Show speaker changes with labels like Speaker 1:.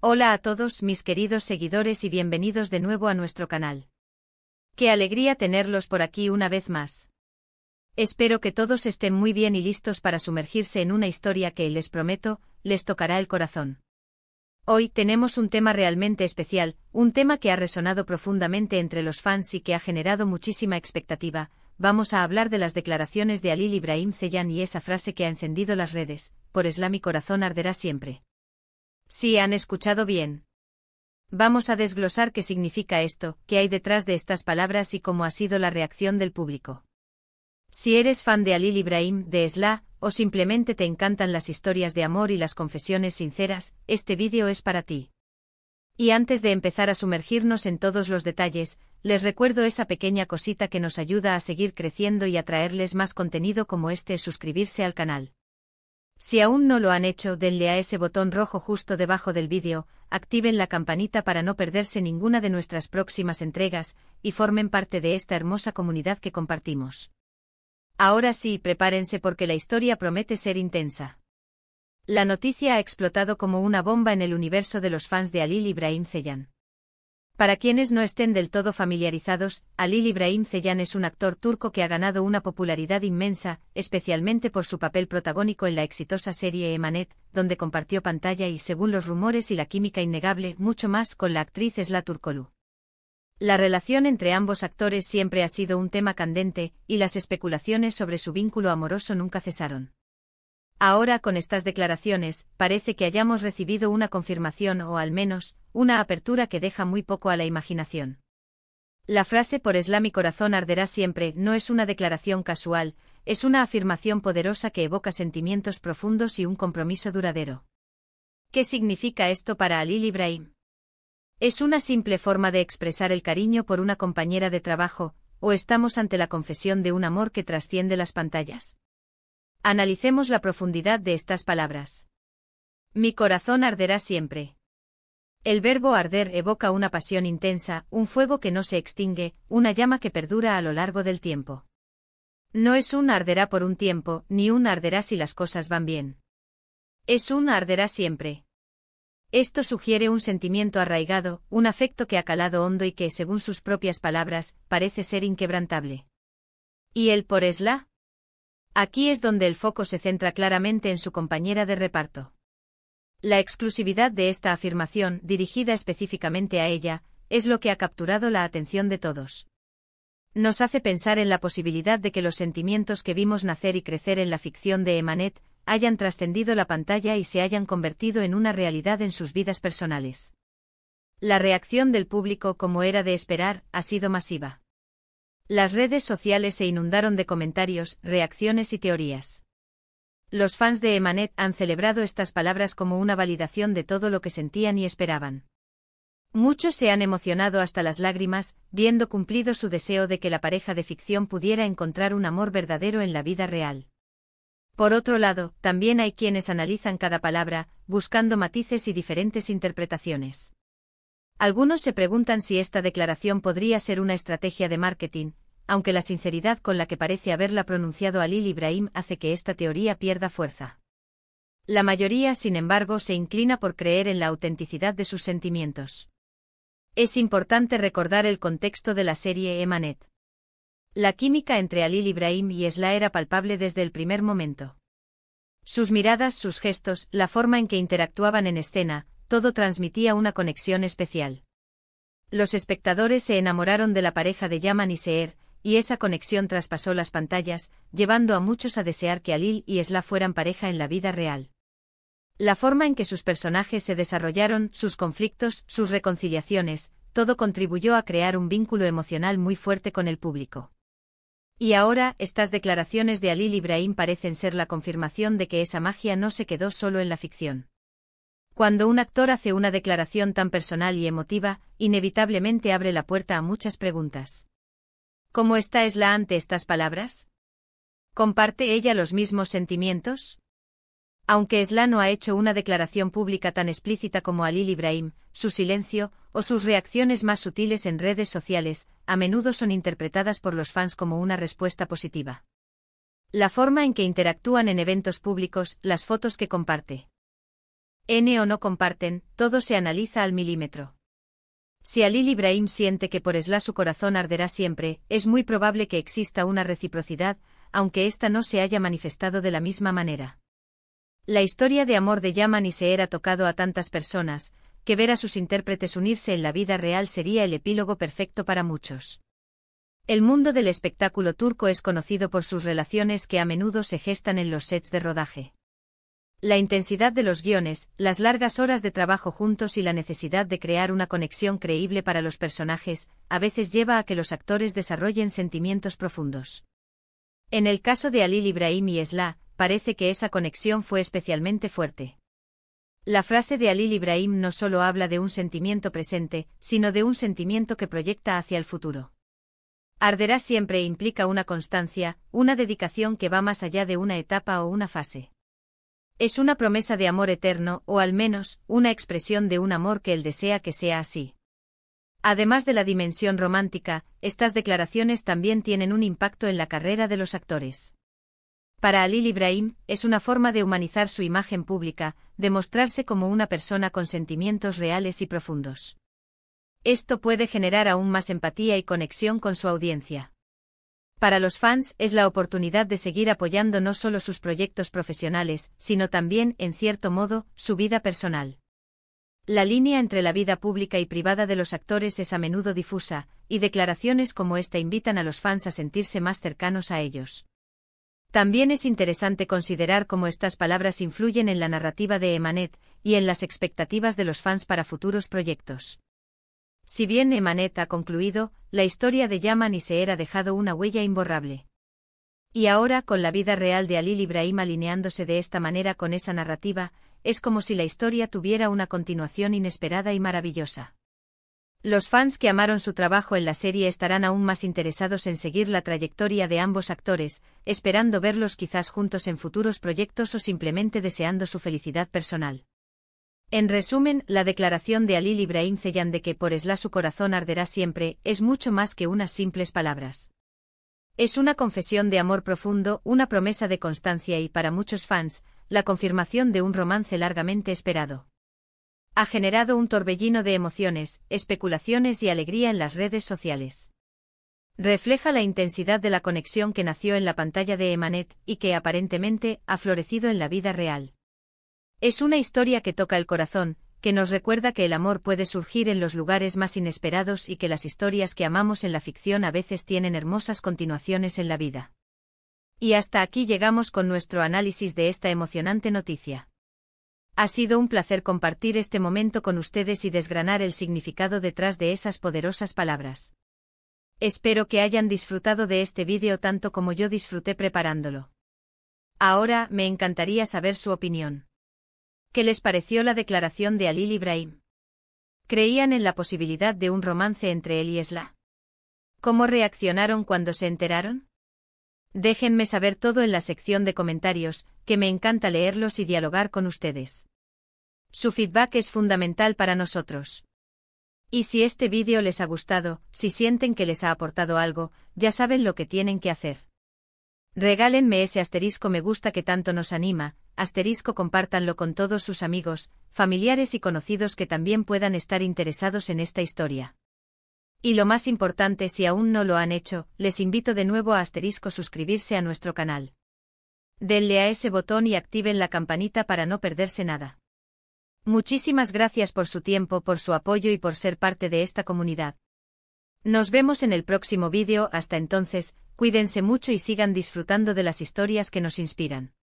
Speaker 1: Hola a todos mis queridos seguidores y bienvenidos de nuevo a nuestro canal. Qué alegría tenerlos por aquí una vez más. Espero que todos estén muy bien y listos para sumergirse en una historia que, les prometo, les tocará el corazón. Hoy tenemos un tema realmente especial, un tema que ha resonado profundamente entre los fans y que ha generado muchísima expectativa. Vamos a hablar de las declaraciones de Halil İbrahim Ceylan y esa frase que ha encendido las redes: por Islam mi corazón arderá siempre. Sí, han escuchado bien. Vamos a desglosar qué significa esto, qué hay detrás de estas palabras y cómo ha sido la reacción del público. Si eres fan de Halil İbrahim, de Esla, o simplemente te encantan las historias de amor y las confesiones sinceras, este vídeo es para ti. Y antes de empezar a sumergirnos en todos los detalles, les recuerdo esa pequeña cosita que nos ayuda a seguir creciendo y a traerles más contenido como este: suscribirse al canal. Si aún no lo han hecho, denle a ese botón rojo justo debajo del vídeo, activen la campanita para no perderse ninguna de nuestras próximas entregas, y formen parte de esta hermosa comunidad que compartimos. Ahora sí, prepárense porque la historia promete ser intensa. La noticia ha explotado como una bomba en el universo de los fans de Halil İbrahim Ceylan. Para quienes no estén del todo familiarizados, Halil İbrahim Ceylan es un actor turco que ha ganado una popularidad inmensa, especialmente por su papel protagónico en la exitosa serie Emanet, donde compartió pantalla y, según los rumores y la química innegable, mucho más con la actriz Esla Turkoglu. La relación entre ambos actores siempre ha sido un tema candente, y las especulaciones sobre su vínculo amoroso nunca cesaron. Ahora, con estas declaraciones, parece que hayamos recibido una confirmación o, al menos, una apertura que deja muy poco a la imaginación. La frase "por Islam mi corazón arderá siempre" no es una declaración casual, es una afirmación poderosa que evoca sentimientos profundos y un compromiso duradero. ¿Qué significa esto para Halil İbrahim? ¿Es una simple forma de expresar el cariño por una compañera de trabajo, o estamos ante la confesión de un amor que trasciende las pantallas? Analicemos la profundidad de estas palabras. Mi corazón arderá siempre. El verbo arder evoca una pasión intensa, un fuego que no se extingue, una llama que perdura a lo largo del tiempo. No es un arderá por un tiempo, ni un arderá si las cosas van bien. Es un arderá siempre. Esto sugiere un sentimiento arraigado, un afecto que ha calado hondo y que, según sus propias palabras, parece ser inquebrantable. ¿Y el por Esla? Aquí es donde el foco se centra claramente en su compañera de reparto. La exclusividad de esta afirmación, dirigida específicamente a ella, es lo que ha capturado la atención de todos. Nos hace pensar en la posibilidad de que los sentimientos que vimos nacer y crecer en la ficción de Emanet hayan trascendido la pantalla y se hayan convertido en una realidad en sus vidas personales. La reacción del público, como era de esperar, ha sido masiva. Las redes sociales se inundaron de comentarios, reacciones y teorías. Los fans de Emanet han celebrado estas palabras como una validación de todo lo que sentían y esperaban. Muchos se han emocionado hasta las lágrimas, viendo cumplido su deseo de que la pareja de ficción pudiera encontrar un amor verdadero en la vida real. Por otro lado, también hay quienes analizan cada palabra, buscando matices y diferentes interpretaciones. Algunos se preguntan si esta declaración podría ser una estrategia de marketing, aunque la sinceridad con la que parece haberla pronunciado Halil İbrahim hace que esta teoría pierda fuerza. La mayoría, sin embargo, se inclina por creer en la autenticidad de sus sentimientos. Es importante recordar el contexto de la serie Emanet. La química entre Halil İbrahim y Esla era palpable desde el primer momento. Sus miradas, sus gestos, la forma en que interactuaban en escena, todo transmitía una conexión especial. Los espectadores se enamoraron de la pareja de Yaman y Seher, y esa conexión traspasó las pantallas, llevando a muchos a desear que Halil y Esla fueran pareja en la vida real. La forma en que sus personajes se desarrollaron, sus conflictos, sus reconciliaciones, todo contribuyó a crear un vínculo emocional muy fuerte con el público. Y ahora, estas declaraciones de Halil İbrahim parecen ser la confirmación de que esa magia no se quedó solo en la ficción. Cuando un actor hace una declaración tan personal y emotiva, inevitablemente abre la puerta a muchas preguntas. ¿Cómo está Esla ante estas palabras? ¿Comparte ella los mismos sentimientos? Aunque Esla no ha hecho una declaración pública tan explícita como Halil İbrahim, su silencio, o sus reacciones más sutiles en redes sociales, a menudo son interpretadas por los fans como una respuesta positiva. La forma en que interactúan en eventos públicos, las fotos que comparte. N o no comparten, todo se analiza al milímetro. Si Halil Ibrahim siente que por Esla su corazón arderá siempre, es muy probable que exista una reciprocidad, aunque ésta no se haya manifestado de la misma manera. La historia de amor de Yaman y Seher ha tocado a tantas personas, que ver a sus intérpretes unirse en la vida real sería el epílogo perfecto para muchos. El mundo del espectáculo turco es conocido por sus relaciones que a menudo se gestan en los sets de rodaje. La intensidad de los guiones, las largas horas de trabajo juntos y la necesidad de crear una conexión creíble para los personajes, a veces lleva a que los actores desarrollen sentimientos profundos. En el caso de Halil Ibrahim y Esla, parece que esa conexión fue especialmente fuerte. La frase de Halil Ibrahim no solo habla de un sentimiento presente, sino de un sentimiento que proyecta hacia el futuro. Arderá siempre implica una constancia, una dedicación que va más allá de una etapa o una fase. Es una promesa de amor eterno, o al menos, una expresión de un amor que él desea que sea así. Además de la dimensión romántica, estas declaraciones también tienen un impacto en la carrera de los actores. Para Halil Ibrahim, es una forma de humanizar su imagen pública, de mostrarse como una persona con sentimientos reales y profundos. Esto puede generar aún más empatía y conexión con su audiencia. Para los fans es la oportunidad de seguir apoyando no solo sus proyectos profesionales, sino también, en cierto modo, su vida personal. La línea entre la vida pública y privada de los actores es a menudo difusa, y declaraciones como esta invitan a los fans a sentirse más cercanos a ellos. También es interesante considerar cómo estas palabras influyen en la narrativa de Emanet, y en las expectativas de los fans para futuros proyectos. Si bien Emanet ha concluido, la historia de Yaman y Seher ha dejado una huella imborrable. Y ahora, con la vida real de Halil Ibrahim alineándose de esta manera con esa narrativa, es como si la historia tuviera una continuación inesperada y maravillosa. Los fans que amaron su trabajo en la serie estarán aún más interesados en seguir la trayectoria de ambos actores, esperando verlos quizás juntos en futuros proyectos o simplemente deseando su felicidad personal. En resumen, la declaración de Halil Ibrahim Ceyhan de que por Esla su corazón arderá siempre, es mucho más que unas simples palabras. Es una confesión de amor profundo, una promesa de constancia y, para muchos fans, la confirmación de un romance largamente esperado. Ha generado un torbellino de emociones, especulaciones y alegría en las redes sociales. Refleja la intensidad de la conexión que nació en la pantalla de Emanet, y que aparentemente ha florecido en la vida real. Es una historia que toca el corazón, que nos recuerda que el amor puede surgir en los lugares más inesperados y que las historias que amamos en la ficción a veces tienen hermosas continuaciones en la vida. Y hasta aquí llegamos con nuestro análisis de esta emocionante noticia. Ha sido un placer compartir este momento con ustedes y desgranar el significado detrás de esas poderosas palabras. Espero que hayan disfrutado de este vídeo tanto como yo disfruté preparándolo. Ahora, me encantaría saber su opinión. ¿Qué les pareció la declaración de Halil Ibrahim? ¿Creían en la posibilidad de un romance entre él y Esla? ¿Cómo reaccionaron cuando se enteraron? Déjenme saber todo en la sección de comentarios, que me encanta leerlos y dialogar con ustedes. Su feedback es fundamental para nosotros. Y si este vídeo les ha gustado, si sienten que les ha aportado algo, ya saben lo que tienen que hacer. Regálenme ese asterisco me gusta que tanto nos anima, asterisco compártanlo con todos sus amigos, familiares y conocidos que también puedan estar interesados en esta historia. Y lo más importante, si aún no lo han hecho, les invito de nuevo a asterisco suscribirse a nuestro canal. Denle a ese botón y activen la campanita para no perderse nada. Muchísimas gracias por su tiempo, por su apoyo y por ser parte de esta comunidad. Nos vemos en el próximo vídeo, hasta entonces, cuídense mucho y sigan disfrutando de las historias que nos inspiran.